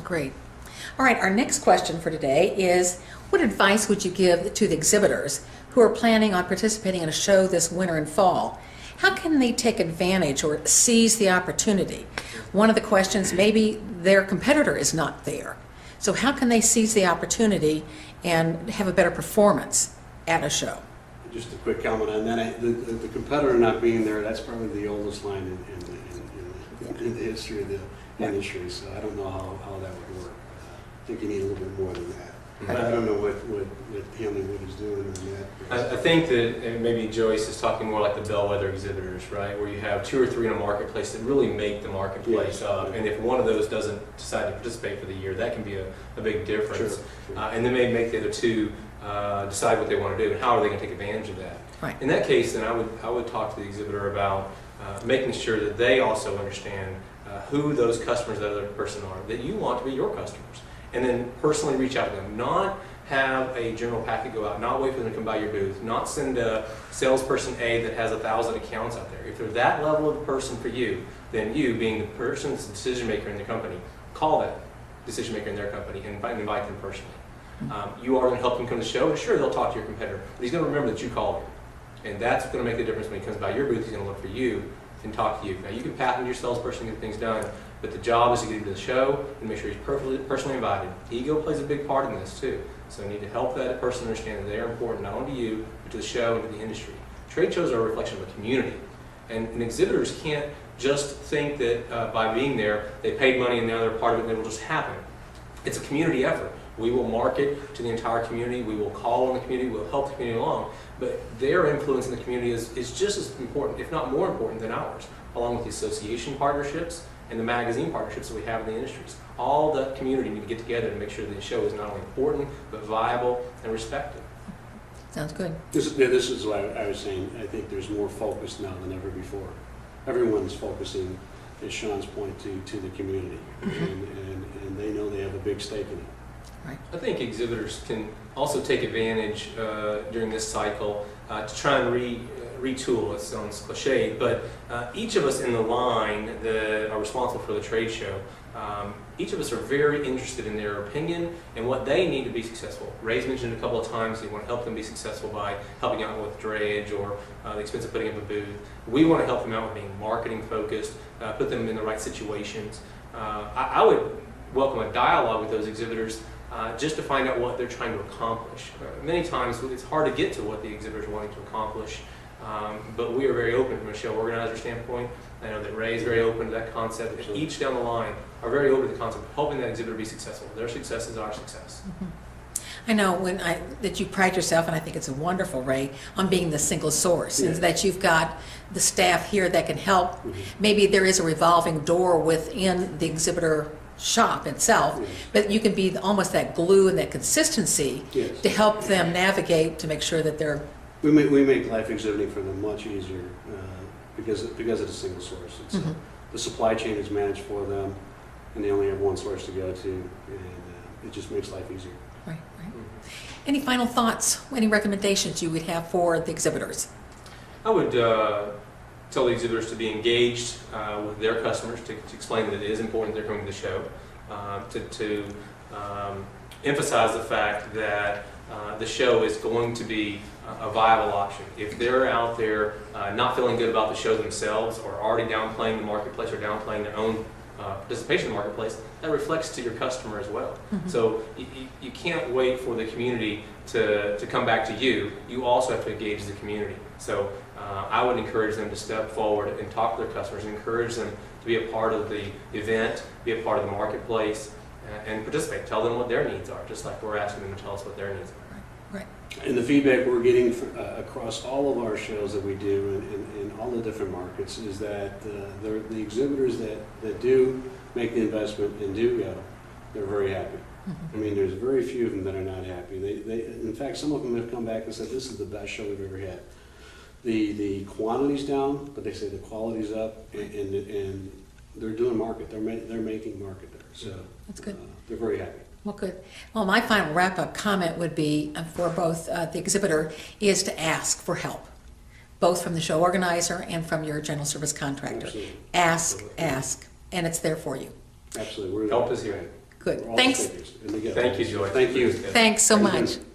Great. All right, our next question for today is, what advice would you give to the exhibitors who are planning on participating in a show this winter and fall? How can they take advantage or seize the opportunity? One of the questions, maybe their competitor is not there. So how can they seize the opportunity and have a better performance at a show? Just a quick comment on that. The competitor not being there, that's probably the oldest line in the history of the industry, so I don't know how that would work. I think you need a little bit more than that. But I don't know what Hamlin is doing on that. I think that, and maybe Joyce is talking more like the bellwether exhibitors, right? Where you have 2 or 3 in a marketplace that really make the marketplace up. And if one of those doesn't decide to participate for the year, that can be a big difference. Sure. And then maybe make the other 2 decide what they want to do and how are they going to take advantage of that. Right. In that case, then I would talk to the exhibitor about making sure that they also understand who those customers, that other person are, that you want to be your customers. And then personally reach out to them, not have a general packet go out, not wait for them to come by your booth, not send a salesperson A that has 1,000 accounts out there. If they're that level of person for you, then you, being the person's decision maker in the company, call that decision maker in their company and invite them personally. You are going to help them come to the show, and sure, they'll talk to your competitor, but he's going to remember that you called him. And that's going to make the difference when he comes by your booth. He's going to look for you and talk to you. Now, you can patent your salesperson and get things done, but the job is to get him to the show and make sure he's personally invited. Ego plays a big part in this too. So you need to help that person understand that they are important not only to you, but to the show and to the industry. Trade shows are a reflection of a community. And exhibitors can't just think that by being there, they paid money and now they're part of it and it will just happen. It's a community effort. We will market to the entire community, we will call on the community, we'll help the community along, but their influence in the community is just as important, if not more important than ours, along with the association partnerships and the magazine partnerships that we have in the industries. All the community need to get together to make sure that the show is not only important, but viable and respected. Sounds good. This is what I was saying. I think there's more focus now than ever before. Everyone's focusing, as Shawn's point, to the community, and they know they have a big stake in it. Right. I think exhibitors can also take advantage during this cycle to try and retool. It sounds cliche, but each of us in the line that are responsible for the trade show, each of us are very interested in their opinion and what they need to be successful. Ray's mentioned a couple of times they want to help them be successful by helping out with drayage or the expense of putting up a booth. We want to help them out with being marketing focused, put them in the right situations. I would welcome a dialogue with those exhibitors just to find out what they're trying to accomplish. Many times it's hard to get to what the exhibitors are wanting to accomplish, but we are very open from a show organizer standpoint. I know that Ray's very open to that concept. And each down the line are very open to the concept of helping that exhibitor be successful. Their success is our success. I know that you pride yourself, and I think it's wonderful, Ray, on being the single source, and that you've got the staff here that can help. Maybe there is a revolving door within the exhibitor shop itself, but you can be almost that glue and that consistency to help them navigate to make sure that they're... We make life exhibiting for them much easier because of the single source. It's, the supply chain is managed for them, and they only have one source to go to, and it just makes life easier. Right. Any final thoughts, any recommendations you would have for the exhibitors? I would tell the exhibitors to be engaged with their customers, to explain that it is important they're coming to the show, to emphasize the fact that the show is going to be a viable option. If they're out there not feeling good about the show themselves, or already downplaying the marketplace or downplaying their own participation in the marketplace, that reflects to your customer as well. So you can't wait for the community to come back to you. You also have to engage the community. So I would encourage them to step forward and talk to their customers, encourage them to be a part of the event, be a part of the marketplace, and participate. Tell them what their needs are, just like we're asking them to tell us what their needs are. Right. And the feedback we're getting across all of our shows that we do in all the different markets is that the exhibitors that do make the investment and do go, they're very happy. I mean, there's very few of them that are not happy. They in fact, some of them have come back and said, this is the best show we've ever had. The quantity's down, but they say the quality's up, and they're doing market. They're making market there. So that's good. They're very happy. Well, good. Well, my final wrap-up comment would be for both the exhibitor is to ask for help, both from the show organizer and from your general service contractor. Absolutely. Ask, and it's there for you. Absolutely. Help is here. Good. We're all Thanks. stickers in together. Thank you, Joy. Thank you. Thanks so Thank you. much.